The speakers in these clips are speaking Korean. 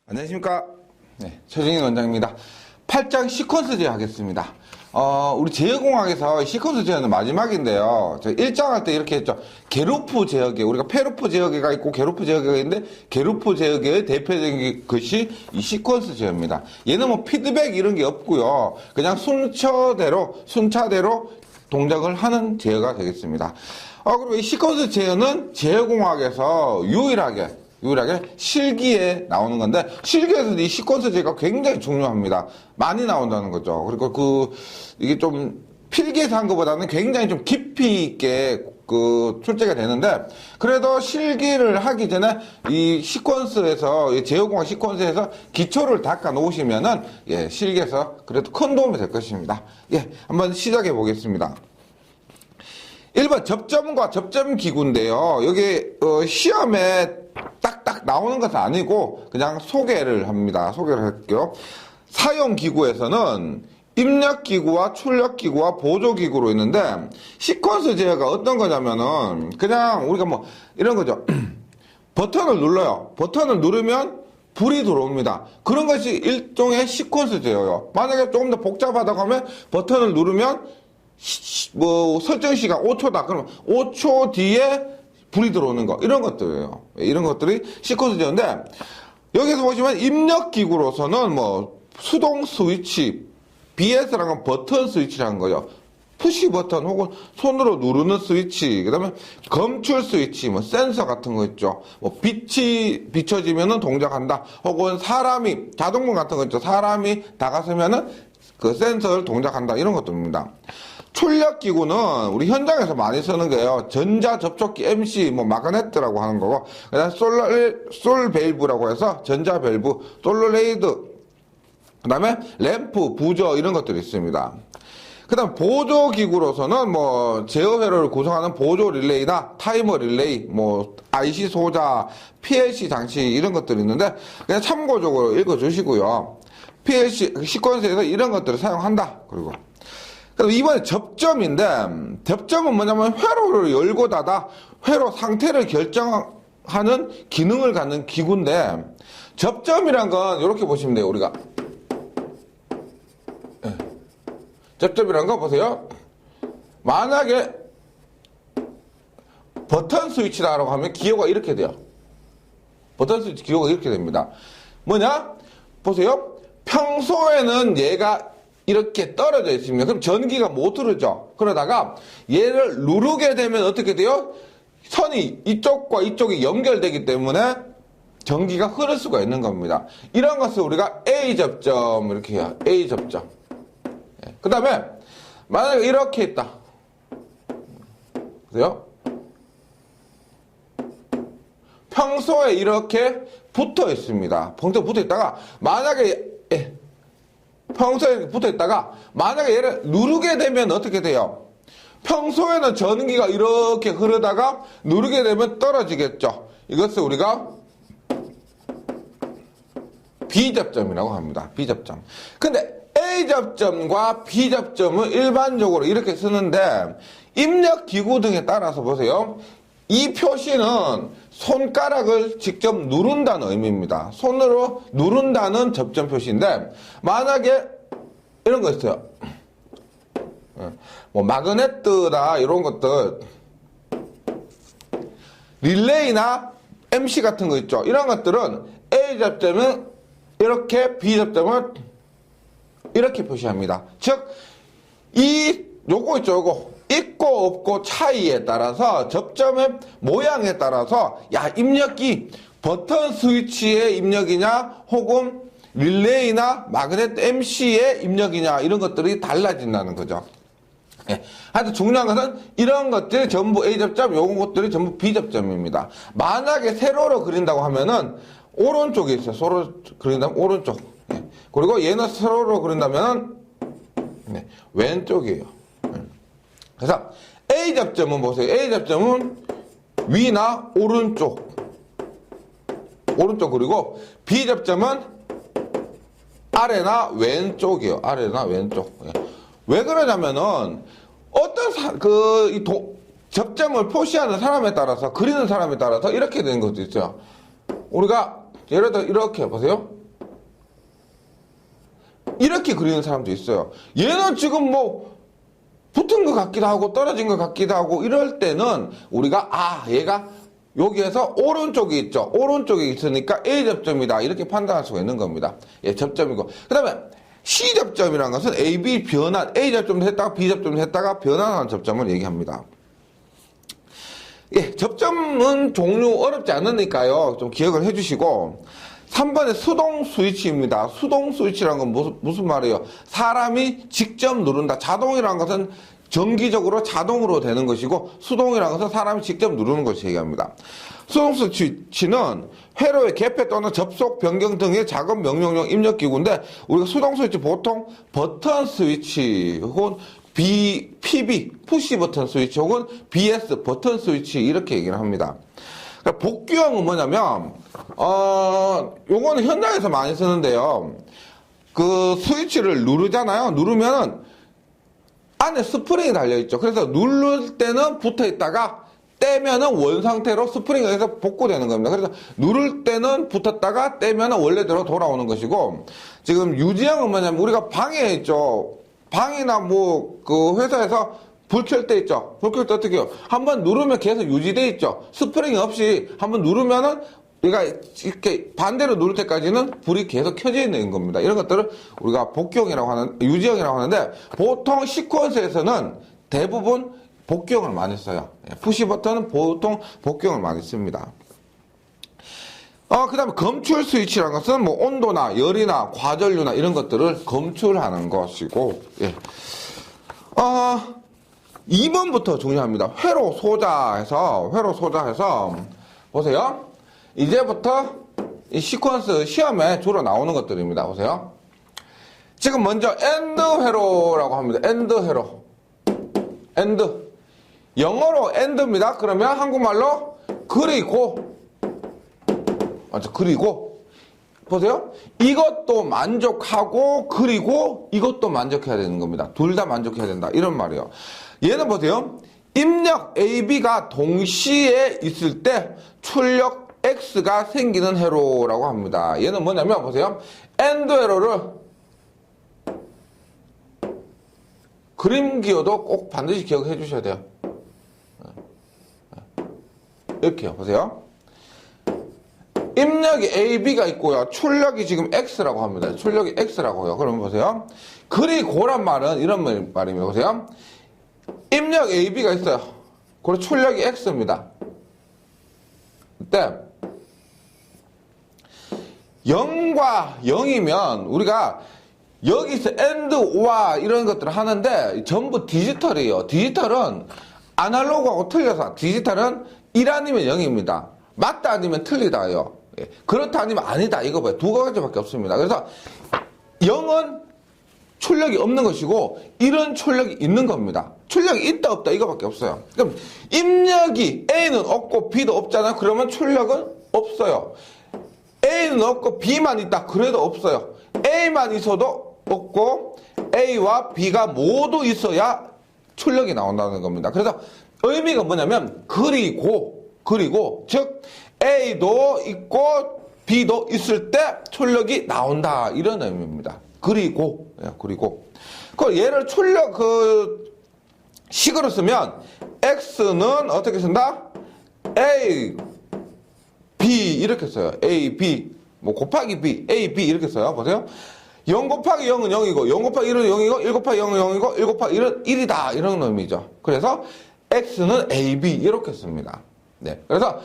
안녕하십니까. 네, 최정인 원장입니다. 8장 시퀀스 제어 하겠습니다. 우리 제어공학에서 시퀀스 제어는 마지막인데요. 저 1장 할 때 이렇게 했죠. 게루프 제어계, 우리가 페루프 제어계가 있고 게루프 제어계가 있는데, 게루프 제어계의 대표적인 것이 이 시퀀스 제어입니다. 얘는 뭐 피드백 이런 게 없고요. 그냥 순차대로 동작을 하는 제어가 되겠습니다. 그리고 이 시퀀스 제어는 제어공학에서 유일하게 실기에 나오는 건데, 실기에서도 이 시퀀스 제어가 굉장히 중요합니다. 많이 나온다는 거죠. 그리고 이게 좀 필기에서 한 것보다는 굉장히 좀 깊이 있게 출제가 되는데, 그래도 실기를 하기 전에 이 시퀀스에서, 이 제어공학 시퀀스에서 기초를 닦아 놓으시면은, 실기에서 그래도 큰 도움이 될 것입니다. 한번 시작해 보겠습니다. 1번 접점과 접점기구인데요. 여기 시험에 딱딱 나오는 것은 아니고 그냥 소개를 합니다. 소개를 할게요. 사용기구에서는 입력기구와 출력기구와 보조기구로 있는데, 시퀀스 제어가 어떤 거냐면은 그냥 우리가 뭐 이런 거죠. 버튼을 눌러요. 버튼을 누르면 불이 들어옵니다. 그런 것이 일종의 시퀀스 제어예요. 만약에 조금 더 복잡하다고 하면 버튼을 누르면 설정 시간 5초다. 그러면 5초 뒤에 불이 들어오는 거. 이런 것들이에요. 이런 것들이 시퀀스 제어인데, 여기서 보시면 입력기구로서는 뭐 수동 스위치, BS라는 건 버튼 스위치라는 거죠. 푸시 버튼 혹은 손으로 누르는 스위치, 그 다음에 검출 스위치, 뭐 센서 같은 거 있죠. 뭐 빛이 비춰지면은 동작한다. 혹은 자동문 같은 거 있죠. 사람이 다가서면은 그 센서를 동작한다. 이런 것들입니다. 출력기구는 우리 현장에서 많이 쓰는 거예요. 전자접촉기 MC, 마그네트라고 하는 거고, 그다음 솔 밸브라고 해서 전자밸브, 솔로레이드, 그 다음에 램프, 부저 이런 것들이 있습니다. 그 다음 보조기구로서는 제어 회로를 구성하는 보조 릴레이나 타이머 릴레이, IC 소자, PLC 장치 이런 것들이 있는데, 그냥 참고적으로 읽어주시고요. PLC, 시퀀스에서 이런 것들을 사용한다. 그리고 이번에 접점인데, 접점은 뭐냐면 회로를 열고 닫아 회로 상태를 결정하는 기능을 갖는 기구인데, 접점이란 건 이렇게 보시면 돼요. 우리가 접점이란 거 보세요. 만약에 버튼 스위치다라고 하면 기호가 이렇게 돼요. 버튼 스위치 기호가 이렇게 됩니다. 뭐냐? 보세요. 평소에는 얘가 이렇게 떨어져 있습니다. 그럼 전기가 못 흐르죠. 그러다가 얘를 누르게 되면 어떻게 돼요? 선이 이쪽과 이쪽이 연결되기 때문에 전기가 흐를 수가 있는 겁니다. 이런 것을 우리가 A접점 이렇게 해요. A접점. 그 다음에 만약에 이렇게 있다. 보세요. 평소에 이렇게 붙어 있습니다. 평소에 붙어 있다가 평소에 붙어 있다가 만약에 얘를 누르게 되면 어떻게 돼요? 평소에는 전기가 이렇게 흐르다가 누르게 되면 떨어지겠죠. 이것을 우리가 B접점이라고 합니다. B접점. 근데 A접점과 B접점은 일반적으로 이렇게 쓰는데, 입력기구 등에 따라서 보세요. 이 표시는 손가락을 직접 누른다는 의미입니다. 손으로 누른다는 접점 표시인데, 만약에 이런 거 있어요. 마그네트나 이런 것들, 릴레이나 MC 같은 거 있죠. 이런 것들은 A접점은 이렇게, B접점은 이렇게 표시합니다. 즉, 요거 있죠, 요거. 있고 없고 차이에 따라서, 접점의 모양에 따라서, 입력기, 버튼 스위치의 입력이냐, 혹은 릴레이나 마그네트 MC의 입력이냐, 이런 것들이 달라진다는 거죠. 하여튼 중요한 것은 이런 것들이 전부 A접점, 요런 것들이 전부 B접점입니다. 만약에 세로로 그린다고 하면은, 오른쪽에 있어요. 세로로 그린다면 오른쪽. 그리고 얘는 세로로 그린다면 왼쪽이에요. 그래서 A접점은 보세요. A접점은 위나 오른쪽 그리고 B접점은 아래나 왼쪽이에요. 아래나 왼쪽. 왜 그러냐면은 어떤 접점을 표시하는 사람에 따라서, 그리는 사람에 따라서 이렇게 되는 것도 있어요. 우리가 예를 들어 이렇게 보세요. 이렇게 그리는 사람도 있어요. 얘는 지금 뭐 붙은 것 같기도 하고 떨어진 것 같기도 하고 이럴 때는 우리가 얘가 여기에서 오른쪽에 있죠. 오른쪽에 있으니까 A 접점이다. 이렇게 판단할 수가 있는 겁니다. 예, 접점이고. 그 다음에 C 접점이라는 것은 A, B 변환, A 접점도 했다가 B 접점도 했다가 변환하는 접점을 얘기합니다. 예, 접점은 종류 어렵지 않으니까요. 좀 기억을 해주시고 3번에 수동 스위치입니다. 수동 스위치라는 건 무슨 말이에요? 사람이 직접 누른다. 자동이라는 것은 정기적으로 자동으로 되는 것이고 수동이라는 것은 사람이 직접 누르는 것을 얘기합니다. 수동 스위치는 회로의 개폐 또는 접속 변경 등의 작업 명령용 입력기구인데 우리가 수동 스위치 보통 버튼 스위치 혹은 PB, 푸시 버튼 스위치 혹은 BS 버튼 스위치 이렇게 얘기를 합니다. 복귀형은 뭐냐면 요거는 현장에서 많이 쓰는데요. 그 스위치를 누르잖아요. 누르면은 안에 스프링이 달려있죠. 그래서 누를 때는 붙어있다가 떼면은 원 상태로 스프링이 여기서 복구되는 겁니다. 그래서 누를 때는 붙었다가 떼면은 원래대로 돌아오는 것이고 지금 유지형은 뭐냐면 우리가 방에 있죠. 방이나 뭐 그 회사에서 불 켤 때 있죠. 불 켤 때 어떻게 해요? 한번 누르면 계속 유지돼 있죠. 스프링이 없이 한번 누르면은 우리가 이렇게 반대로 누를 때까지는 불이 계속 켜져 있는 겁니다. 이런 것들을 우리가 복귀형이라고 하는, 유지형이라고 하는데 보통 시퀀스에서는 대부분 복귀형을 많이 써요. 푸시 버튼은 보통 복귀형을 많이 씁니다. 그 다음에 검출 스위치라는 것은 뭐 온도나 열이나 과전류나 이런 것들을 검출하는 것이고, 예. 2번부터 중요합니다. 회로 소자해서, 보세요. 이제부터 이 시퀀스 시험에 주로 나오는 것들입니다. 보세요. 지금 먼저 엔드 회로라고 합니다. 엔드 회로. 엔드. 영어로 엔드입니다. 그러면 한국말로 그리고. 맞죠? 그리고. 보세요. 이것도 만족하고 그리고 이것도 만족해야 되는 겁니다. 둘 다 만족해야 된다. 이런 말이에요. 얘는 보세요. 입력 AB가 동시에 있을 때 출력 X가 생기는 회로라고 합니다. 얘는 뭐냐면 보세요. 엔드 회로를 그림 기호도 꼭 반드시 기억해 주셔야 돼요. 이렇게요. 보세요. 입력이 AB가 있고요. 출력이 지금 X라고 합니다. 출력이 X라고 해요. 그러면 보세요. 그리고란 말은 이런 말입니다. 보세요. 입력 AB가 있어요. 그리고 출력이 X입니다. 그때 0과 0이면 우리가 여기서 AND와 이런 것들을 하는데 전부 디지털이에요. 디지털은 아날로그하고 틀려서 디지털은 1 아니면 0입니다. 맞다 아니면 틀리다예요. 그렇다 아니면 아니다. 이거 봐요. 두 가지밖에 없습니다. 그래서 0은 출력이 없는 것이고 1은 출력이 있는 겁니다. 출력이 있다 없다 이거밖에 없어요. 그럼 입력이 A는 없고 B도 없잖아요. 그러면 출력은 없어요. A는 없고 B만 있다. 그래도 없어요. A만 있어도 없고 A와 B가 모두 있어야 출력이 나온다는 겁니다. 그래서 의미가 뭐냐면 그리고 즉 A도 있고 B도 있을 때 출력이 나온다 이런 의미입니다. 그리고 얘를 출력 식으로 쓰면 X는 어떻게 쓴다? A B 이렇게 써요. A B 뭐 곱하기 B A B 이렇게 써요. 보세요. 0 곱하기 0은 0이고 0 곱하기 1은 0이고 1 곱하기 0은 0이고 1 곱하기 1은 1이다 이런 의미죠. 그래서 X는 A B 이렇게 씁니다. 네. 그래서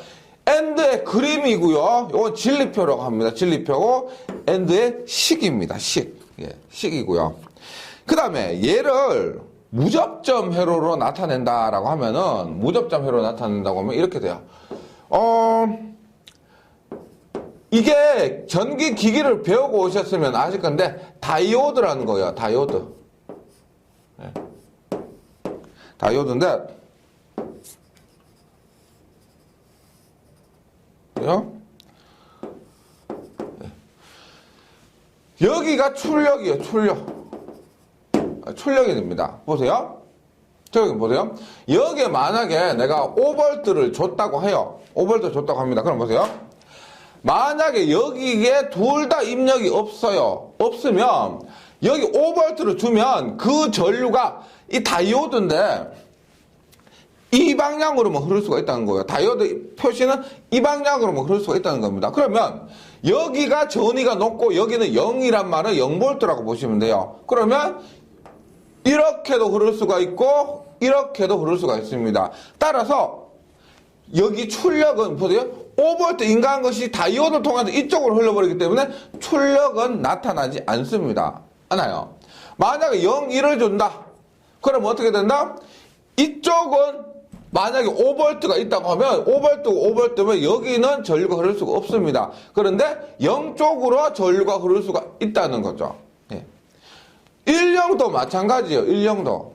AND의 그림이고요. 이건 진리표라고 합니다. 진리표고 AND의 식입니다. 식이고요. 그 다음에 얘를 무접점 회로로 나타낸다라고 하면은 무접점 회로로 나타낸다고 하면 이렇게 돼요. 이게 전기 기기를 배우고 오셨으면 아실 건데 다이오드라는 거예요. 다이오드. 네. 다이오드인데 여기가 출력이에요. 출력이 됩니다. 보세요. 저기 보세요. 여기에 만약에 내가 5V를 줬다고 해요. 5V 줬다고 합니다. 그럼 보세요. 만약에 여기에 둘 다 입력이 없어요. 없으면 여기 5V를 주면 그 전류가 이 다이오드인데 이 방향으로만 흐를 수가 있다는 거예요. 다이오드 표시는 이 방향으로만 흐를 수가 있다는 겁니다. 그러면 여기가 전위가 높고 여기는 0이란 말은 0V라고 보시면 돼요. 그러면 이렇게도 흐를 수가 있고 이렇게도 흐를 수가 있습니다. 따라서 여기 출력은 보세요. 5V 인가한 것이 다이오드를 통해서 이쪽으로 흘러버리기 때문에 출력은 나타나지 않습니다. 않아요. 만약에 0, 1을 준다. 그럼 어떻게 된다? 이쪽은 만약에 5V가 있다고 하면 5V면 여기는 전류가 흐를 수가 없습니다. 그런데 0 쪽으로 전류가 흐를 수가 있다는 거죠. 1령도 마찬가지예요. 1령도.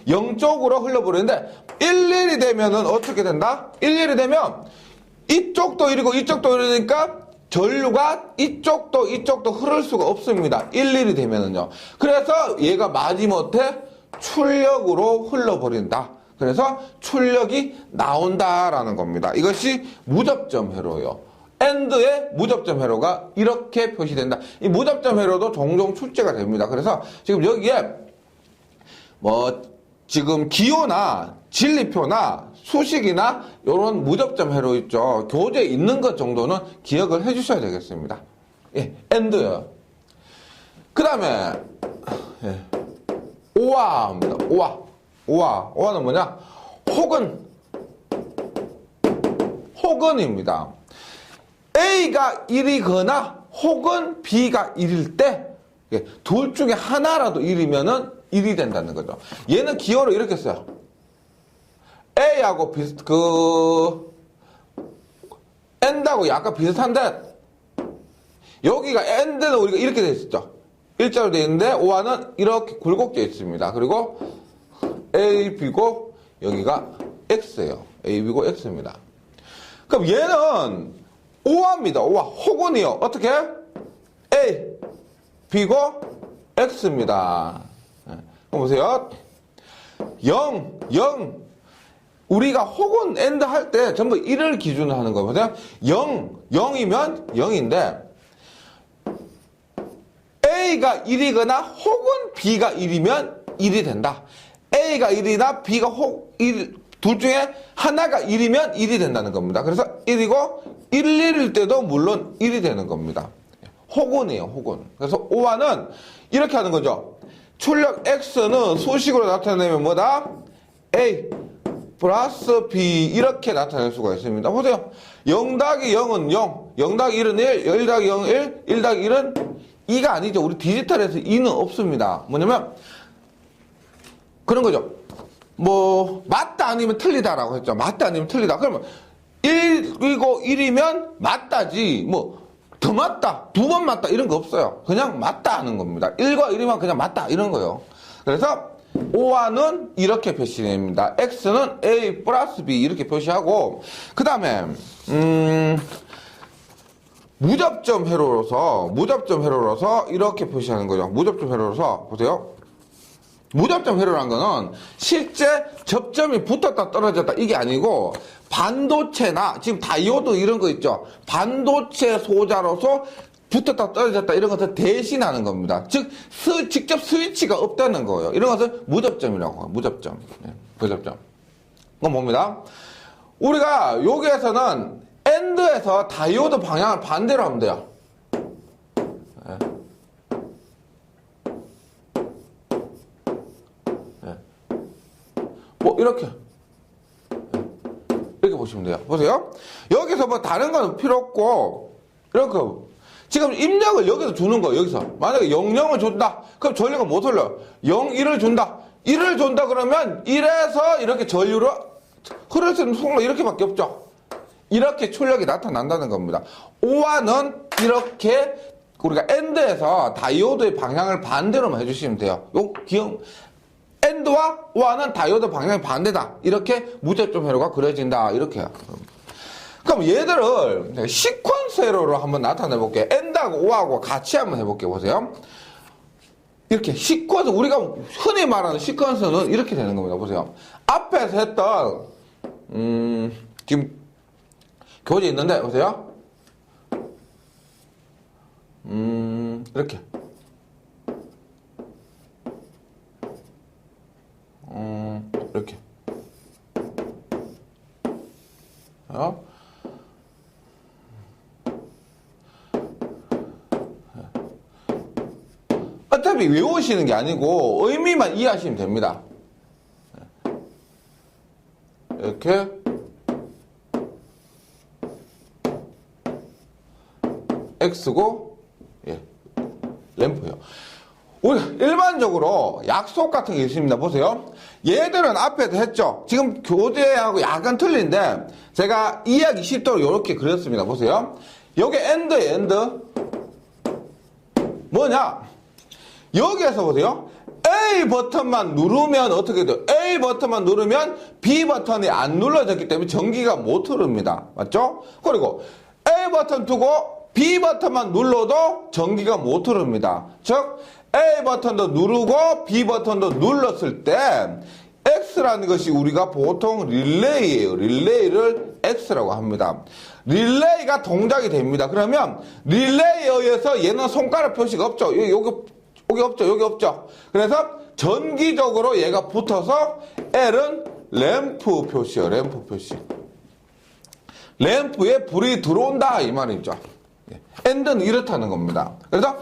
0 쪽으로 흘러버리는데 11이 되면은 어떻게 된다? 11이 되면 이쪽도 1이고 이쪽도 1이니까 전류가 이쪽도 흐를 수가 없습니다. 11이 되면은요. 그래서 얘가 마지못해 출력으로 흘러버린다. 그래서 출력이 나온다라는 겁니다. 이것이 무접점 회로예요. AND의 무접점 회로가 이렇게 표시된다. 이 무접점 회로도 종종 출제가 됩니다. 그래서 지금 여기에 지금 기호나 진리표나 수식이나 이런 무접점 회로 있죠. 교재에 있는 것 정도는 기억을 해주셔야 되겠습니다. AND요. 그 다음에 OR입니다. OR는 뭐냐? 혹은입니다. A가 1이거나 혹은 B가 1일 때 둘 중에 하나라도 1이면은 1이 된다는 거죠. 얘는 기호로 이렇게 써요. A하고 AND하고 약간 비슷한데 여기가 AND는 우리가 이렇게 돼 있었죠. 일자로 돼 있는데 OR는 이렇게 굴곡되어 있습니다. 그리고 A, B고 여기가 X예요. A, B고 X입니다. 그럼 얘는 OR입니다. OR. 혹은이요. 어떻게? A, B고 X입니다. 그럼 보세요. 0. 우리가 혹은 AND 할 때 전부 1을 기준으로 하는 거예요. 보세요. 0이면 0인데 A가 1이거나 혹은 B가 1이면 1이 된다. A가 1이나 B가 1, 둘 중에 하나가 1이면 1이 된다는 겁니다. 그래서 1이고 1일 때도 물론 1이 되는 겁니다. 혹은이에요. 혹은. 그래서 OR는 이렇게 하는 거죠. 출력 X는 수식으로 나타내면 뭐다? A 플러스 B 이렇게 나타낼 수가 있습니다. 보세요. 0 더하기 0은 0, 0 더하기 1은 1, 1 더하기 0은 1, 1 더하기 1은 2가 아니죠. 우리 디지털에서 2는 없습니다. 뭐냐면 그런 거죠. 맞다 아니면 틀리다라고 했죠. 맞다 아니면 틀리다. 그러면 1이고 1이면 맞다지 더 맞다, 2번 맞다 이런 거 없어요. 그냥 맞다 하는 겁니다. 1과 1이면 그냥 맞다 이런 거예요. 그래서 OR는 이렇게 표시됩니다. X는 A 플러스 B 이렇게 표시하고 그 다음에 무접점 회로로서 이렇게 표시하는 거죠. 무접점 회로로서 보세요. 무접점 회로라는 거는 실제 접점이 붙었다 떨어졌다 이게 아니고 반도체나 지금 다이오드 이런 거 있죠. 반도체 소자로서 붙었다 떨어졌다 이런 것을 대신하는 겁니다. 즉 직접 스위치가 없다는 거예요. 이런 것을 무접점이라고 해요. 무접점. 무접점. 그건 뭡니다. 우리가 여기에서는 AND에서 다이오드 방향을 반대로 하면 돼요. 이렇게 보시면 돼요. 보세요. 여기서 다른 건 필요 없고 이렇게 지금 입력을 여기서 주는 거예요. 여기서 만약에 00을 준다. 그럼 전류가 못 흘러요. 0, 1을 준다. 1을 준다 그러면 1에서 이렇게 전류로 흐를 수 있는 속로 이렇게밖에 없죠. 이렇게 출력이 나타난다는 겁니다. OR는 이렇게 우리가 AND에서 다이오드의 방향을 반대로만 해주시면 돼요. 기억 AND와 OR는 다이오드 방향이 반대다. 이렇게 무접점 회로가 그려진다. 이렇게요. 그럼 얘들을 시퀀스 회로로 한번 나타내 볼게요. AND하고 OR하고 같이 한번 해볼게요. 보세요. 이렇게 시퀀스, 우리가 흔히 말하는 시퀀스는 이렇게 되는 겁니다. 보세요. 앞에서 했던 지금 교재 있는데 보세요. 이렇게. 이렇게. 어차피 외우시는 게 아니고 의미만 이해하시면 됩니다. 이렇게 X고, 예, 램프요. 우리 일반적으로 약속 같은 게 있습니다. 보세요. 얘들은 앞에도 했죠. 지금 교재하고 약간 틀린데 제가 이해하기 쉽도록 이렇게 그렸습니다. 보세요. 여기 엔드예요. 엔드. 뭐냐? 여기에서 보세요. A 버튼만 누르면 어떻게 돼요? A 버튼만 누르면 B 버튼이 안 눌러졌기 때문에 전기가 못 흐릅니다. 맞죠? 그리고 A 버튼 두고 B 버튼만 눌러도 전기가 못 흐릅니다. 즉 A 버튼도 누르고 B 버튼도 눌렀을 때 X라는 것이 우리가 보통 릴레이예요. 릴레이를 X라고 합니다. 릴레이가 동작이 됩니다. 그러면 릴레이에 의해서 얘는 손가락 표시가 없죠. 여기 없죠. 여기 없죠. 그래서 전기적으로 얘가 붙어서 L은 램프 표시예요. 램프 표시. 램프에 불이 들어온다 이 말이죠. 엔드는 이렇다는 겁니다. 그래서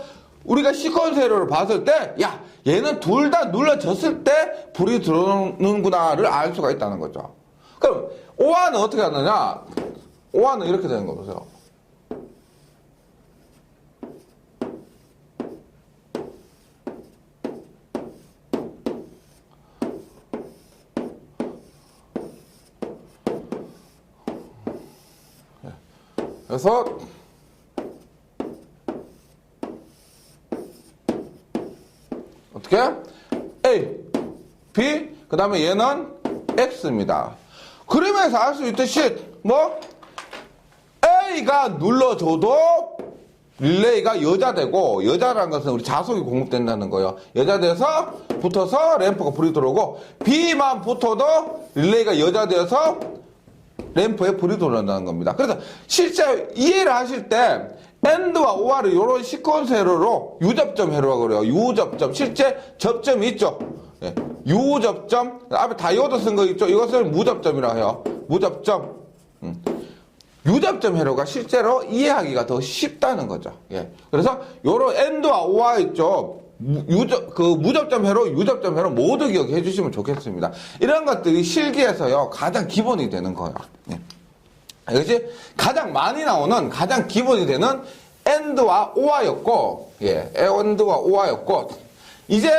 우리가 시퀀스 에러를 봤을 때, 야, 얘는 둘 다 눌러졌을 때 불이 들어오는구나를 알 수가 있다는 거죠. 그럼 오화는 어떻게 하느냐? 오화는 이렇게 되는 거 보세요. 그래서 어떻게? A, B, 그 다음에 얘는 X입니다. 그러면서 알 수 있듯이 뭐 A가 눌러줘도 릴레이가 여자되고, 여자라는 것은 우리 자석이 공급된다는 거예요. 여자돼서 붙어서 램프가 불이 들어오고, B만 붙어도 릴레이가 여자되어서 램프에 불이 들어온다는 겁니다. 그래서 실제 이해를 하실 때 엔드와 오화를 이런 시퀀스 에러로 유접점 에러라고 그래요. 유접점. 실제 접점이 있죠. 예. 유접점. 앞에 다이오드 쓴 거 있죠. 이것을 무접점이라고 해요. 무접점. 유접점 에러가 실제로 이해하기가 더 쉽다는 거죠. 예. 그래서 요런 엔드와 오화 있죠. 무접점 회로, 유접점 회로 모두 기억해 주시면 좋겠습니다. 이런 것들이 실기에서요, 가장 기본이 되는 거예요. 예. 이것이 가장 많이 나오는, 가장 기본이 되는 엔드와 오화였고, 예, 엔드와 오화였고, 이제,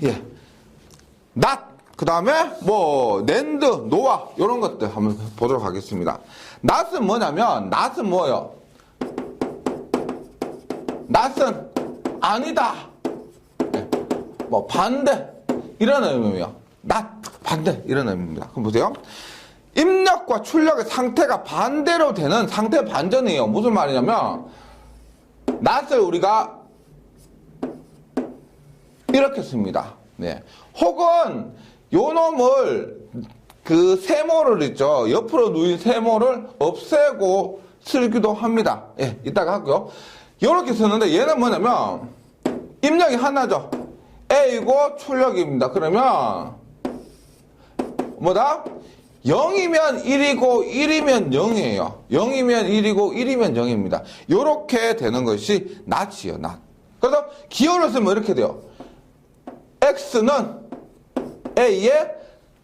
예, 낫, 그 다음에, 낸드, 노화, 이런 것들 한번 보도록 하겠습니다. 낫은 뭐냐면, 낫은 뭐예요? 낫은 아니다. 네. 반대. 이런 의미예요. 낫, 반대. 이런 의미입니다. 그럼 보세요. 입력과 출력의 상태가 반대로 되는 상태 반전이에요. 무슨 말이냐면, 낫을 우리가 이렇게 씁니다. 네. 혹은, 요 놈을, 세모를 있죠. 옆으로 누인 세모를 없애고 쓰기도 합니다. 예, 이따가 하고요. 이렇게 쓰는데 얘는 뭐냐면 입력이 하나죠. A고 출력입니다. 그러면 뭐다? 0이면 1이고 1이면 0이에요. 0이면 1이고 1이면 0입니다. 이렇게 되는 것이 낫이에요. 낫. 그래서 기호를 쓰면 이렇게 돼요. X는 A에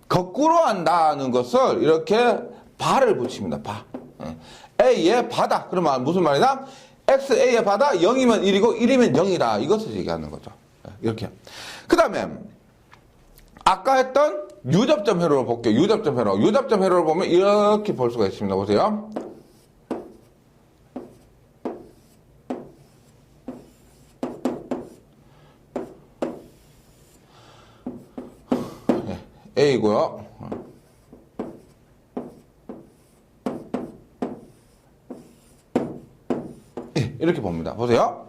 거꾸로 한다는 것을 이렇게 바를 붙입니다. 바. A에 바다. 그러면 무슨 말이냐? XA의 바다 0이면 1이고 1이면 0이다. 이것을 얘기하는 거죠. 이렇게. 그 다음에 아까 했던 유접점 회로를 볼게요. 유접점 회로. 유접점 회로를 보면 이렇게 볼 수가 있습니다. 보세요. A고요. 이렇게 봅니다. 보세요.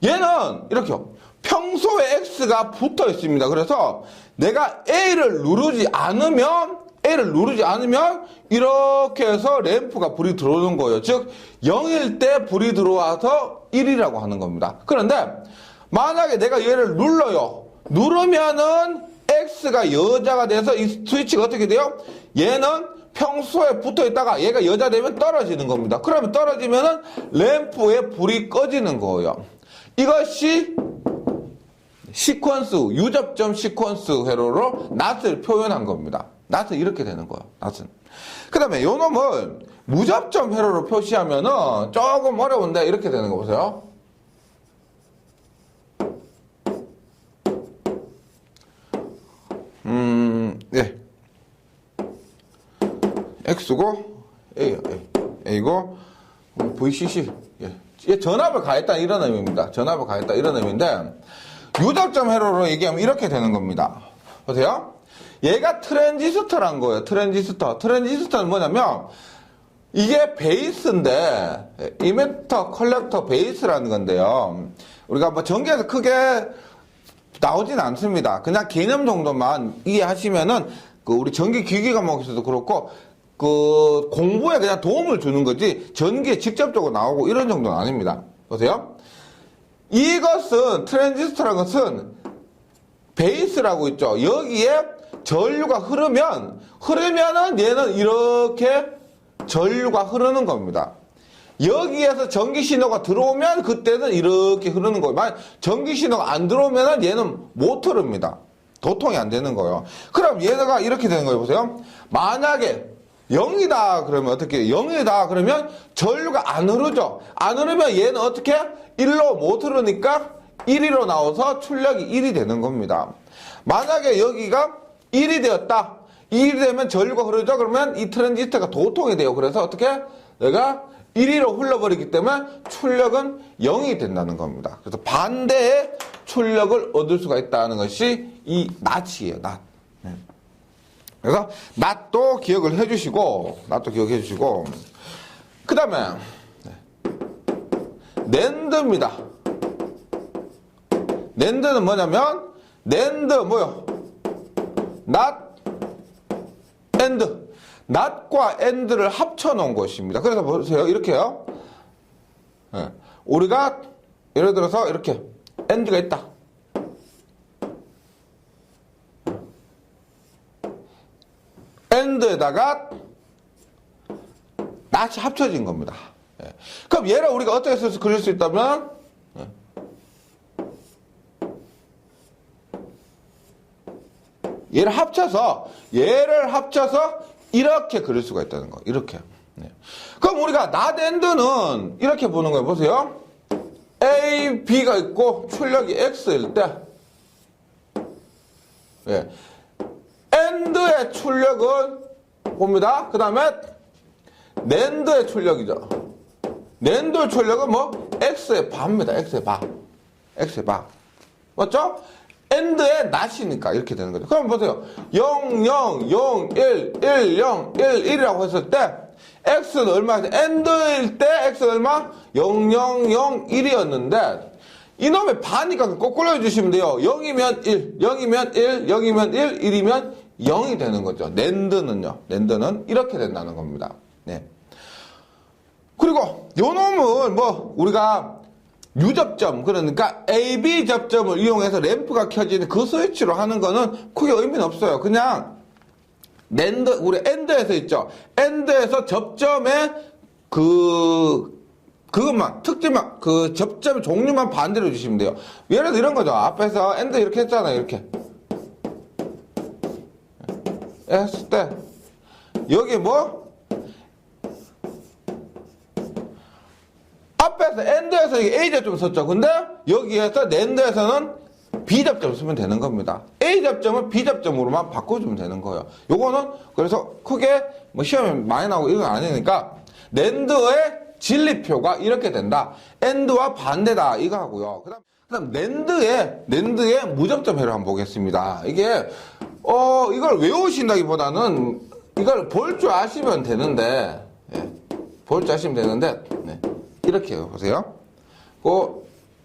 얘는 이렇게요. 평소에 X가 붙어 있습니다. 그래서 내가 A를 누르지 않으면 A를 누르지 않으면 이렇게 해서 램프가 불이 들어오는 거예요. 즉 0일 때 불이 들어와서 1이라고 하는 겁니다. 그런데 만약에 내가 얘를 눌러요. 누르면은 X가 여자가 돼서 이 스위치가 어떻게 돼요? 얘는 평소에 붙어 있다가 얘가 여자 되면 떨어지는 겁니다. 그러면 떨어지면은 램프에 불이 꺼지는 거예요. 이것이 시퀀스, 유접점 시퀀스 회로로 낫을 표현한 겁니다. 낫은 이렇게 되는 거예요. 낫은. 그 다음에 요 놈을 무접점 회로로 표시하면은 조금 어려운데 이렇게 되는 거 보세요. 예. X고, A요, A. A고, VCC. 예. 이게 전압을 가했다 이런 의미입니다. 전압을 가했다 이런 의미인데, 유접점 회로로 얘기하면 이렇게 되는 겁니다. 보세요. 얘가 트랜지스터란 거예요. 트랜지스터. 트랜지스터는 뭐냐면, 이게 베이스인데, 이미터, 컬렉터, 베이스라는 건데요. 우리가 뭐 전기에서 크게 나오진 않습니다. 그냥 개념 정도만 이해하시면은, 우리 전기 기기 과목에서도 그렇고, 공부에 그냥 도움을 주는 거지, 전기에 직접적으로 나오고 이런 정도는 아닙니다. 보세요. 이것은, 트랜지스터라는 것은, 베이스라고 있죠. 여기에 전류가 흐르면은 얘는 이렇게 전류가 흐르는 겁니다. 여기에서 전기 신호가 들어오면 그때는 이렇게 흐르는 거예요. 만약 전기 신호가 안 들어오면 얘는 못 흐릅니다. 도통이 안 되는 거예요. 그럼 얘가 이렇게 되는 거예요. 보세요. 만약에 0이다 그러면 어떻게 해요? 0이다 그러면 전류가 안 흐르죠. 안 흐르면 얘는 어떻게? 1로 못 흐르니까 1위로 나와서 출력이 1이 되는 겁니다. 만약에 여기가 1이 되었다. 1이 되면 전류가 흐르죠. 그러면 이 트랜지스터가 도통이 돼요. 그래서 어떻게? 내가 1위로 흘러버리기 때문에 출력은 0이 된다는 겁니다. 그래서 반대의 출력을 얻을 수가 있다는 것이 이 낫이에요. 낫. 그래서 낫도 기억을 해주시고, 그 다음에 낸드입니다. 낸드는 뭐냐면 뭐요? 낫, 엔드. 낫과 엔드를 합쳐놓은 것입니다. 그래서 보세요. 이렇게요. 네. 우리가 예를 들어서 이렇게 엔드가 있다. 엔드에다가 낫이 합쳐진 겁니다. 네. 그럼 얘를 우리가 어떻게 써서 그릴 수 있다면 얘를 합쳐서 이렇게 그릴 수가 있다는 거. 이렇게. 네. 그럼 우리가 낫 엔드는 이렇게 보는 거예요. 보세요. A, B가 있고 출력이 X일 때 예. 엔드의 출력은 봅니다. 그 다음에 낸드의 출력이죠. 낸드의 출력은 뭐? X의 바입니다. X의 바. 맞죠? 엔드의 낫이니까 이렇게 되는 거죠. 그럼 보세요. 0, 0, 0, 1, 1, 0, 1, 1이라고 했을 때 X는 얼마예요? 엔드일 때 X는 얼마? 0, 0, 0, 1이었는데 이놈의 반이니까 거꾸로 해주시면 돼요. 0이면 1, 0이면 1, 0이면 1, 1이면 0이 되는 거죠. 낸드는 이렇게 된다는 겁니다. 네. 그리고 요 놈은 뭐 우리가 유접점, 그러니까 AB 접점을 이용해서 램프가 켜지는 그 스위치로 하는 거는 크게 의미는 없어요. 그냥 우리 엔드에서 있죠. 엔드에서 접점의 그것만, 특징만, 그 접점 종류만 반대로 주시면 돼요. 예를 들어 이런 거죠. 앞에서 엔드 이렇게 했잖아요. 이렇게. 했을 때, 여기 뭐? 앞에서 엔드에서 A접점 썼죠. 근데 여기에서 낸드에서는 B접점 쓰면 되는 겁니다. A접점을 B접점으로만 바꿔주면 되는 거예요. 요거는 그래서 크게 뭐 시험에 많이 나오고 이건 아니니까 낸드의 진리표가 이렇게 된다. 엔드와 반대다. 이거 하고요. 그다음 낸드의 무접점 회로 한번 보겠습니다. 이게 이걸 외우신다기보다는 이걸 볼 줄 아시면 되는데 네. 이렇게 해요. 보세요.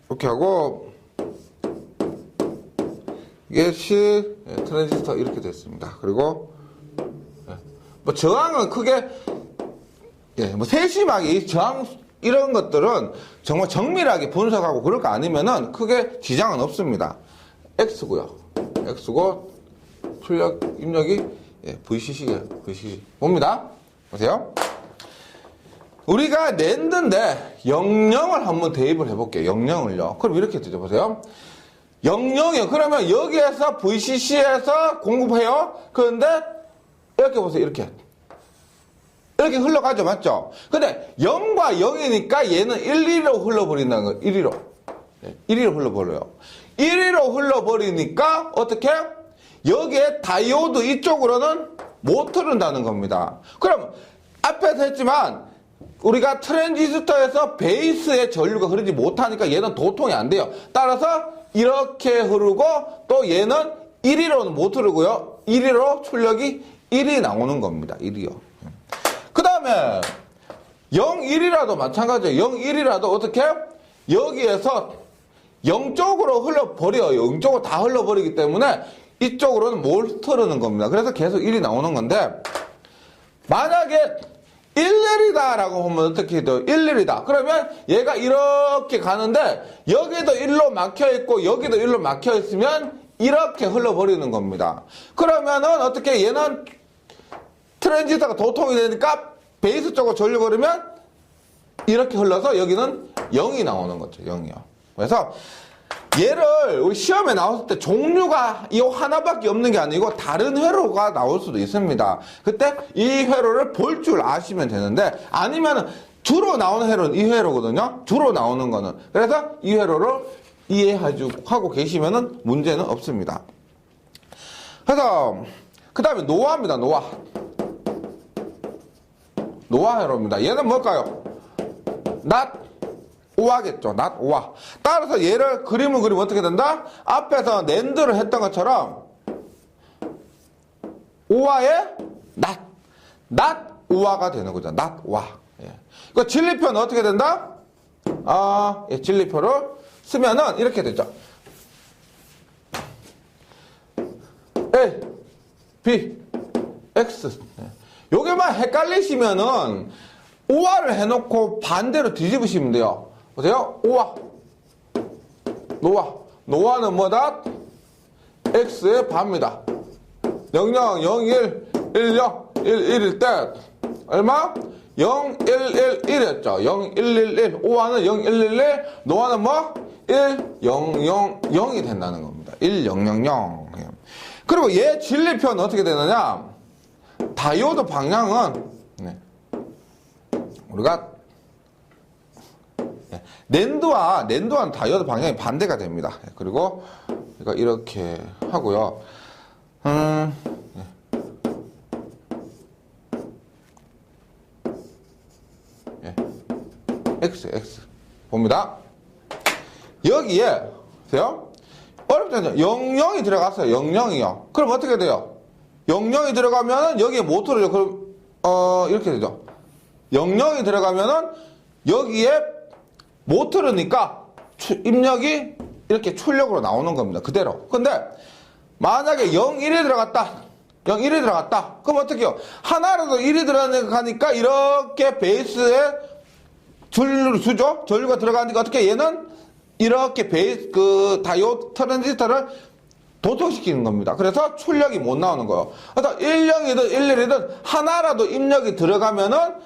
이렇게 하고 이게 트랜지스터 이렇게 됐습니다. 그리고 뭐 저항은 크게 예, 뭐 세심하게 이 저항 이런 것들은 정말 정밀하게 분석하고 그럴 거 아니면은 크게 지장은 없습니다. X고요. X고 출력 입력이 예, VCC예요. VCC 봅니다. 보세요. 우리가 낸드인데 00을 한번 대입을 해볼게요. 00을요. 그럼 이렇게 되죠. 보세요. 00이요. 그러면 여기에서 VCC에서 공급해요. 그런데 이렇게 보세요. 이렇게 흘러가죠. 맞죠? 근데 0과 0이니까 얘는 1, 2로 흘러버린다는 거예요. 1, 2로. 1, 2로 흘러버려요. 1, 2로 흘러버리니까 어떻게? 여기에 다이오드 이쪽으로는 못 흐른다는 겁니다. 그럼 앞에서 했지만 우리가 트랜지스터에서 베이스에 전류가 흐르지 못하니까 얘는 도통이 안 돼요. 따라서 이렇게 흐르고 또 얘는 1위로는 못 흐르고요. 1위로 출력이 1이 나오는 겁니다. 1이요. 그 다음에 0, 1이라도 마찬가지예요. 0, 1이라도 어떻게? 여기에서 0쪽으로 흘러버려요. 0쪽으로 다 흘러버리기 때문에 이쪽으로는 못 흐르는 겁니다. 그래서 계속 1이 나오는 건데 만약에 11이다 라고 하면 어떻게 돼요? 11이다. 그러면 얘가 이렇게 가는데 여기도 1로 막혀있고 여기도 1로 막혀있으면 이렇게 흘러버리는 겁니다. 그러면은 어떻게 얘는 트랜지스터가 도통이 되니까 베이스 쪽으로 전류가 흐르면 이렇게 흘러서 여기는 0이 나오는 거죠. 0이요. 그래서 얘를 우리 시험에 나왔을 때 종류가 이 하나밖에 없는 게 아니고 다른 회로가 나올 수도 있습니다. 그때 이 회로를 볼 줄 아시면 되는데 아니면은 주로 나오는 회로는 이 회로거든요. 주로 나오는 거는. 그래서 이 회로를 이해하고 계시면은 문제는 없습니다. 그래서 그 다음에 노화입니다. 노화 회로입니다. 얘는 뭘까요? 낫 오화겠죠. 낫 오화. 따라서 얘를 그림을 그리면 어떻게 된다? 앞에서 낸드를 했던 것처럼 오화에 낫 오화가 되는 거죠. 낫 오화. 예. 그 진리표는 어떻게 된다? 예, 진리표를 쓰면은 이렇게 되죠. A, B, X. 예. 요게만 헷갈리시면은 오화를 해놓고 반대로 뒤집으시면 돼요. 보세요. 오화. 노화는 뭐다? X의 반입니다. 00, 01, 10, 11일 때 얼마? 0, 1, 1, 1이었죠. 0, 1, 1, 1. 오화는 0, 1, 1, 1. 노화는 뭐? 1, 0, 0, 0이 된다는 겁니다. 1, 0, 0, 0. 그리고 얘 진리표는 어떻게 되느냐? 다이오드 방향은 우리가 낸드와는 다이오드 방향이 반대가 됩니다. 그리고 이렇게 하고요. X 봅니다. 여기에 보세요. 어렵지 않죠? 00이 들어갔어요. 00이요. 그럼 어떻게 돼요? 00이 들어가면은 여기에 못 흐르죠. 그럼 이렇게 되죠. 00이 들어가면은 여기에 못 흐르니까 입력이 이렇게 출력으로 나오는 겁니다. 그대로. 근데 만약에 0, 1이 들어갔다. 0, 1이 들어갔다. 그럼 어떻게 해요? 하나라도 1이 들어가니까 이렇게 베이스에 전류를 주죠. 전류가 들어가니까 어떻게 얘는 이렇게 다이오드 트랜지스터를 도통시키는 겁니다. 그래서 출력이 못 나오는 거예요. 그래서 10이든 11이든 하나라도 입력이 들어가면은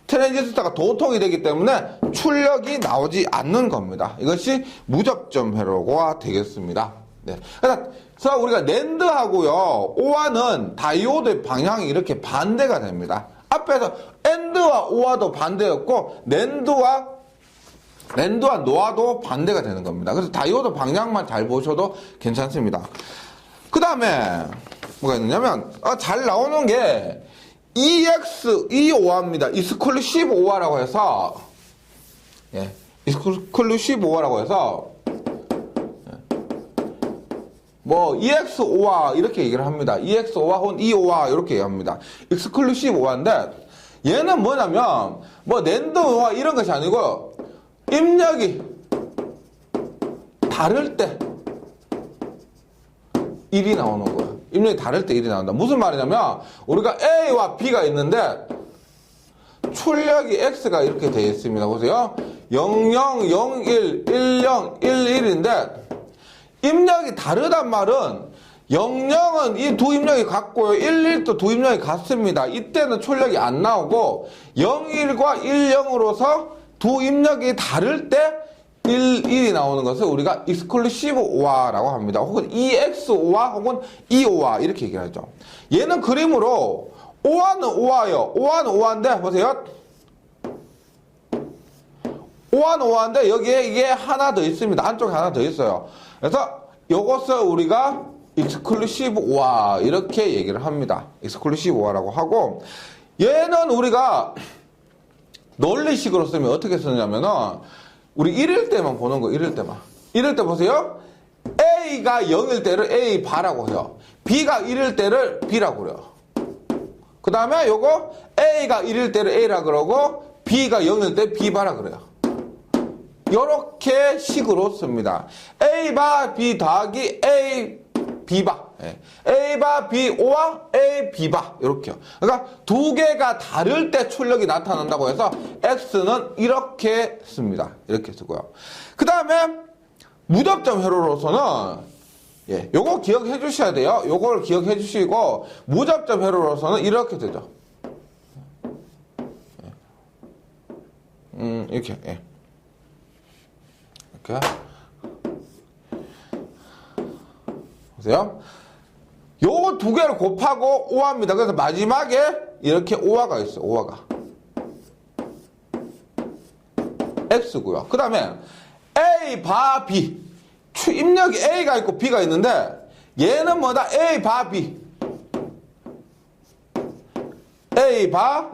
트랜지스터가 도통이 되기 때문에 출력이 나오지 않는 겁니다. 이것이 무접점 회로가 되겠습니다. 네. 그래서 우리가 낸드하고요, 오화는 다이오드의 방향이 이렇게 반대가 됩니다. 앞에서 엔드와 오화도 반대였고, 낸드와 노화도 반대가 되는 겁니다. 그래서 다이오드 방향만 잘 보셔도 괜찮습니다. 그 다음에 뭐가 있느냐면 잘 나오는 게 EX25입니다. 익스클루시브 오화라고 해서 익스클루시브 오화라고 해서 뭐 EX5화 이렇게 얘기를 합니다. EX5화 혹은 E5화 이렇게 얘기합니다. 익스클루시브 오화인데 얘는 뭐냐면 뭐 낸드와 이런 것이 아니고 입력이 다를 때 1이 나오는 거예요. 입력이 다를 때 1이 나온다. 무슨 말이냐면 우리가 A와 B가 있는데 출력이 X가 이렇게 되어 있습니다. 보세요. 00, 01, 10, 11인데 입력이 다르단 말은 00은 이 두 입력이 같고요. 11도 두 입력이 같습니다. 이때는 출력이 안 나오고 01과 10으로서 두 입력이 다를 때 1이 나오는 것을 우리가 exclusive OR라고 합니다. 혹은 EXOR 혹은 EOR 이렇게 얘기를 하죠. 얘는 그림으로 OR는 OR예요. OR는 OR인데 보세요. OR는 OR인데 여기에 이게 하나 더 있습니다. 한쪽에 하나 더 있어요. 그래서 이것을 우리가 exclusive OR 이렇게 얘기를 합니다. exclusive OR라고 하고 얘는 우리가 논리식으로 쓰면 어떻게 쓰냐면은 우리 1일 때만 보는 거, 1일 때만. 1일 때 보세요. A가 0일 때를 A 바라고 해요. B가 1일 때를 B라고 그래요. 그 다음에 요거 A가 1일 때를 A라 그러고 B가 0일 때 B 바라 그래요. 요렇게 식으로 씁니다. A 바 B 더하기 A B 바. A 바 B O와 A B 바. 요렇게요. 그러니까 두 개가 다를 때 출력이 나타난다고 해서 X는 이렇게 씁니다. 이렇게 쓰고요. 그 다음에 무접점 회로로서는 요거 기억해 주셔야 돼요. 요걸 기억해 주시고 무접점 회로로서는 이렇게 되죠. 이렇게 이렇게 보세요. 요거 두 개를 곱하고 오화입니다. 그래서 마지막에 이렇게 오화가 있어요. 오화가 X고요. 그 다음에 A 바 B 입력이 A가 있고 B가 있는데 얘는 뭐다? A 바 B A 바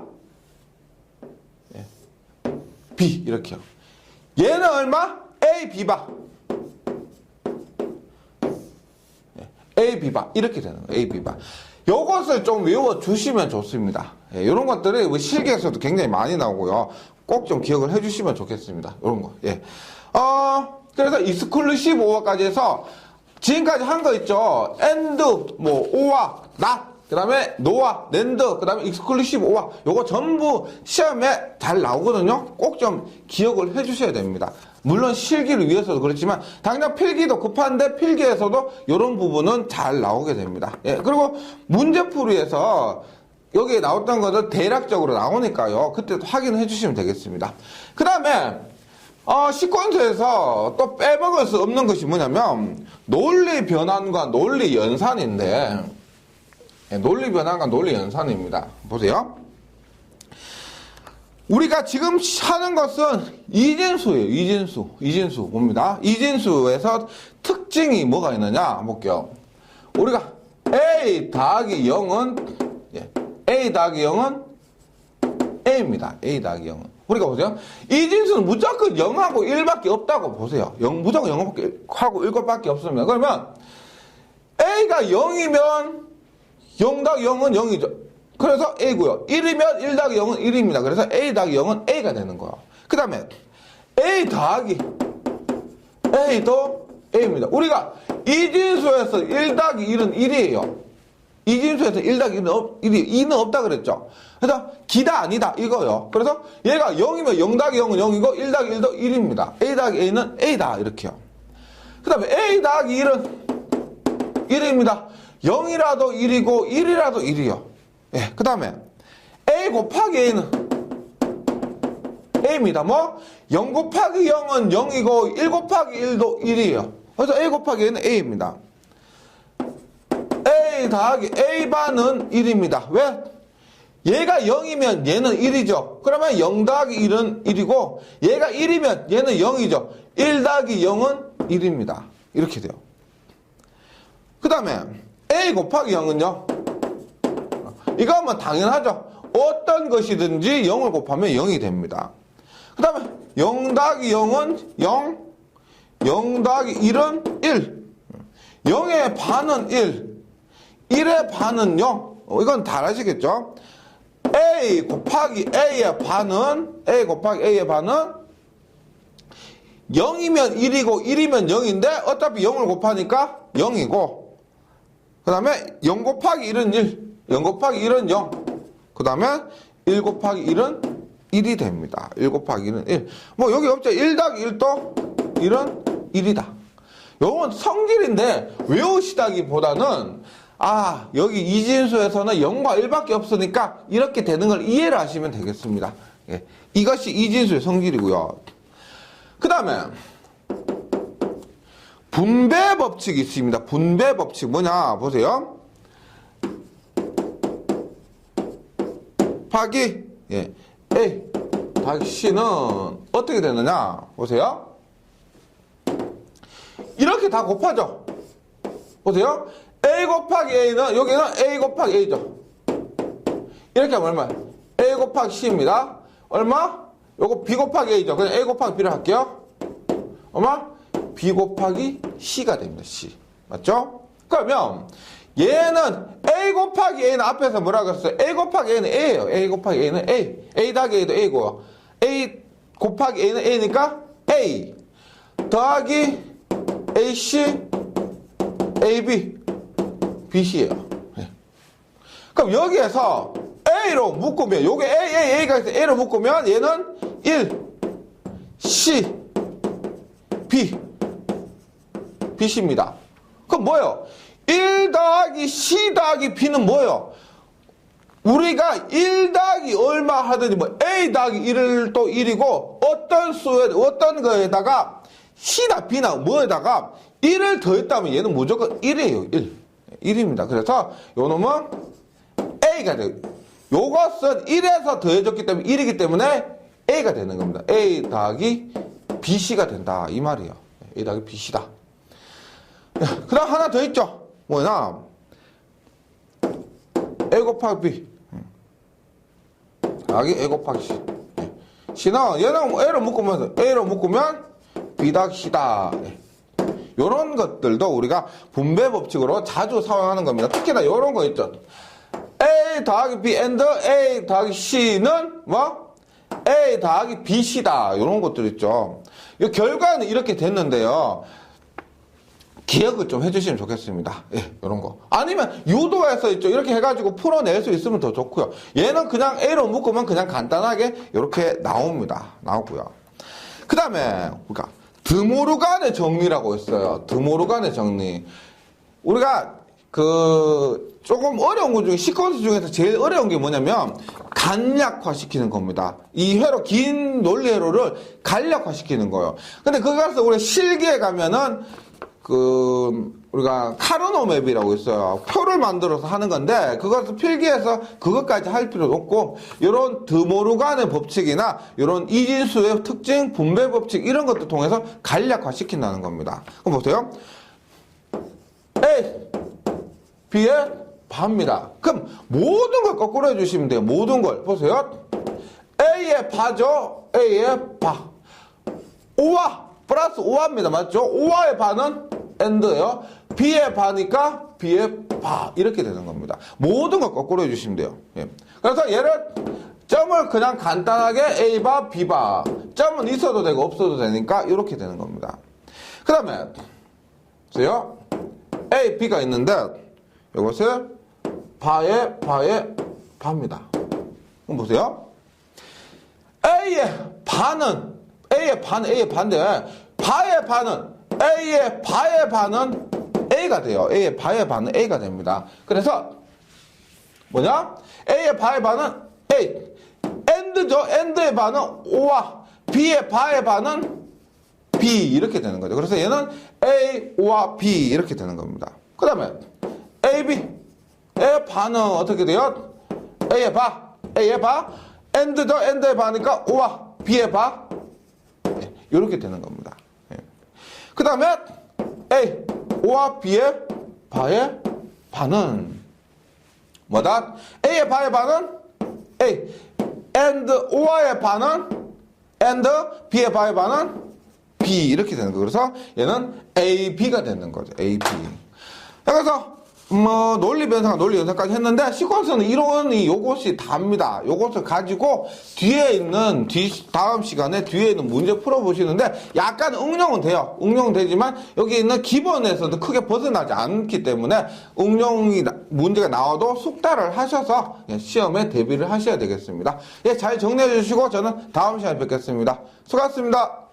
B 이렇게요. 얘는 얼마? A B 바 A B 바 이렇게 되는 거예요. A B 바 요것을 좀 외워 주시면 좋습니다. 이런 것들이 실기에서도 굉장히 많이 나오고요. 꼭 좀 기억을 해 주시면 좋겠습니다. 이런 거. 그래서 exclusive OR까지 해서 지금까지 한 거 있죠. AND, OR, NOT, 그 다음에 NOR, NAND, 그 다음에 exclusive OR. 요거 전부 시험에 잘 나오거든요. 꼭 좀 기억을 해 주셔야 됩니다. 물론 실기를 위해서도 그렇지만 당장 필기도 급한데 필기에서도 이런 부분은 잘 나오게 됩니다. 그리고 문제풀이에서 여기에 나왔던 것은 대략적으로 나오니까요. 그때도 확인해 주시면 되겠습니다. 그 다음에 시퀀스에서 또 빼먹을 수 없는 것이 뭐냐면 논리 변환과 논리 연산인데 논리 변환과 논리 연산입니다. 보세요. 우리가 지금 하는 것은 이진수예요. 이진수 봅니다. 이진수에서 특징이 뭐가 있느냐 볼게요. 우리가 A 더하기 0은 A 더하기 0은 A입니다. A 더하기 0은. 우리가 보세요. 이진수는 무조건 0하고 1밖에 없다고 보세요. 무조건 0하고 1것밖에 없습니다. 그러면 A가 0이면 0 더하기 0은 0이죠. 그래서 A고요. 1이면 1 더하기 0은 1입니다. 그래서 A 더하기 0은 A가 되는 거예요. 그 다음에 A 더하기 A도 A입니다. 우리가 이진수에서 1 더하기 1은 1이에요. 이진수에서 1 더하기 1은 2는 없다 그랬죠. 그래서 기다 아니다 이거요. 그래서 얘가 0이면 0 더하기 0은 0이고 1 더하기 1도 1입니다. A 더하기 A는 A다 이렇게요. 그 다음에 A 더하기 1은 1입니다. 0이라도 1이고 1이라도 1이요. 그 다음에 A 곱하기 A는 A입니다. 0 곱하기 0은 0이고 1 곱하기 1도 1이에요. 그래서 A 곱하기 A는 A입니다. A 더하기 A반은 1입니다. 왜? 얘가 0이면 얘는 1이죠. 그러면 0 더하기 1은 1이고 얘가 1이면 얘는 0이죠. 1 더하기 0은 1입니다. 이렇게 돼요. 그 다음에 A 곱하기 0은요. 이거 뭐 당연하죠. 어떤 것이든지 0을 곱하면 0이 됩니다. 그 다음에 0 더하기 0은 0, 0 더하기 1은 1, 0의 반은 1, 1의 반은 0. 이건 다 아시겠죠? A 곱하기 A의 반은, A 곱하기 A의 반은 0이면 1이고 1이면 0인데 어차피 0을 곱하니까 0이고 그 다음에 0 곱하기 1은 1, 0 곱하기 1은 0, 그 다음에 1 곱하기 1은 1이 됩니다. 1 곱하기 1은 1. 뭐 여기 없죠. 1 더하기 1도 1은 1이다. 요건 성질인데 외우시다기보다는 여기 이진수에서는 0과 1밖에 없으니까 이렇게 되는 걸 이해를 하시면 되겠습니다. 예. 이것이 이진수의 성질이고요. 그 다음에 분배 법칙이 있습니다. 분배 법칙 뭐냐 보세요. 곱하기 A 더하기 C는 어떻게 되느냐 보세요. 이렇게 다 곱하죠. 보세요. A 곱하기 A는 여기는 A 곱하기 A죠. 이렇게 하면 얼마예요? A 곱하기 C입니다. 얼마? 요거 B 곱하기 A죠. 그냥 A 곱하기 B를 할게요. 얼마? B 곱하기 C가 됩니다. C. 맞죠? 그러면 얘는 A 곱하기 A는 앞에서 뭐라고 했어요? A 곱하기 A는 A예요. A 곱하기 A는 A. A 더하기 A도 A고요. A 곱하기 A는 A니까 A 더하기 AC, AB, BC예요. 네. 그럼 여기에서 A로 묶으면 요게 A가 있어. A로 묶으면 얘는 1, C, B, BC입니다. 그럼 뭐예요? 1 더하기 C 더하기 B는 뭐예요? 우리가 1 더하기 얼마 하더니 뭐 A 더하기 1을 또 1이고 어떤 수에 어떤 거에다가 C나 B나 뭐에다가 1을 더했다면 얘는 무조건 1이에요. 1입니다. 그래서 요 놈은 A가 돼요. 요것은 1에서 더해졌기 때문에 1이기 때문에 A가 되는 겁니다. A 더하기 BC가 된다. 이 말이에요. A 더하기 BC다. 그 다음 하나 더 있죠. 뭐냐? A 곱하기 B 더하기 A 곱하기 C. C는 얘는 A로 묶으면 A로 묶으면 B 더하기 C다. 요런 것들도 우리가 분배 법칙으로 자주 사용하는 겁니다. 특히나 요런 거 있죠. A 더하기 B and A 더하기 C는 뭐? A 더하기 BC다. 요런 것들 있죠. 이 결과는 이렇게 됐는데요. 기억을 좀 해주시면 좋겠습니다. 예, 요런 거. 아니면 유도해서 있죠. 이렇게 해가지고 풀어낼 수 있으면 더 좋고요. 얘는 그냥 A로 묶으면 그냥 간단하게 이렇게 나오고요. 그 다음에 우리가 드모르간의 정리라고 있어요. 드모르간의 정리. 우리가 조금 어려운 것 중에 시퀀스 중에서 제일 어려운 게 뭐냐면 간략화시키는 겁니다. 이 회로 긴 논리 회로를 간략화시키는 거예요. 근데 그거에서 우리 실기에 가면은 우리가 카르노 맵이라고 있어요. 표를 만들어서 하는 건데 그것을 필기해서 그것까지 할 필요도 없고 이런 드모르간의 법칙이나 이런 이진수의 특징, 분배 법칙 이런 것들 통해서 간략화시킨다는 겁니다. 그럼 보세요. A, B의 바입니다. 그럼 모든 걸 거꾸로 해주시면 돼요. 모든 걸. 보세요. A의 바죠. A의 바. 5와 플러스 5화입니다. 맞죠? 5화의 바는 AND예요. B의 바니까 B의 바. 이렇게 되는 겁니다. 모든 걸 거꾸로 해주시면 돼요. 예. 그래서 얘를 점을 그냥 간단하게 A바, B바. 점은 있어도 되고 없어도 되니까 이렇게 되는 겁니다. 그 다음에 보세요. A, B가 있는데 이것을 바의 바입니다. 그럼 보세요. A의 바인데 바의 바는 A의 바의 바는 A가 돼요. A의 바의 바는 A가 됩니다. 그래서 뭐냐? A의 바의 바는 A. AND죠. AND의 바는 O와 B의 바의 바는 B 이렇게 되는 거죠. 그래서 얘는 A, O와 B 이렇게 되는 겁니다. 그 다음에 AB. A의 바는 어떻게 돼요? A의 바. AND죠. AND의 바니까 O와 B의 바. 이렇게 되는 겁니다. 그 다음에 A, O와 B의 바의 바는 뭐다? A의 바의 바는 A, and O와의 바는 and B의 바의 바는 B 이렇게 되는 거예요. 그래서 얘는 A, B가 되는 거죠. A, B. 그래서 논리 변상, 논리 연산까지 했는데, 시퀀스는 이론이 요것이 답니다. 요것을 가지고 뒤에 있는, 다음 시간에 뒤에 있는 문제 풀어보시는데, 약간 응용은 돼요. 응용은 되지만, 여기 있는 기본에서도 크게 벗어나지 않기 때문에, 문제가 나와도 숙달을 하셔서 시험에 대비를 하셔야 되겠습니다. 예, 잘 정리해 주시고, 저는 다음 시간에 뵙겠습니다. 수고하셨습니다.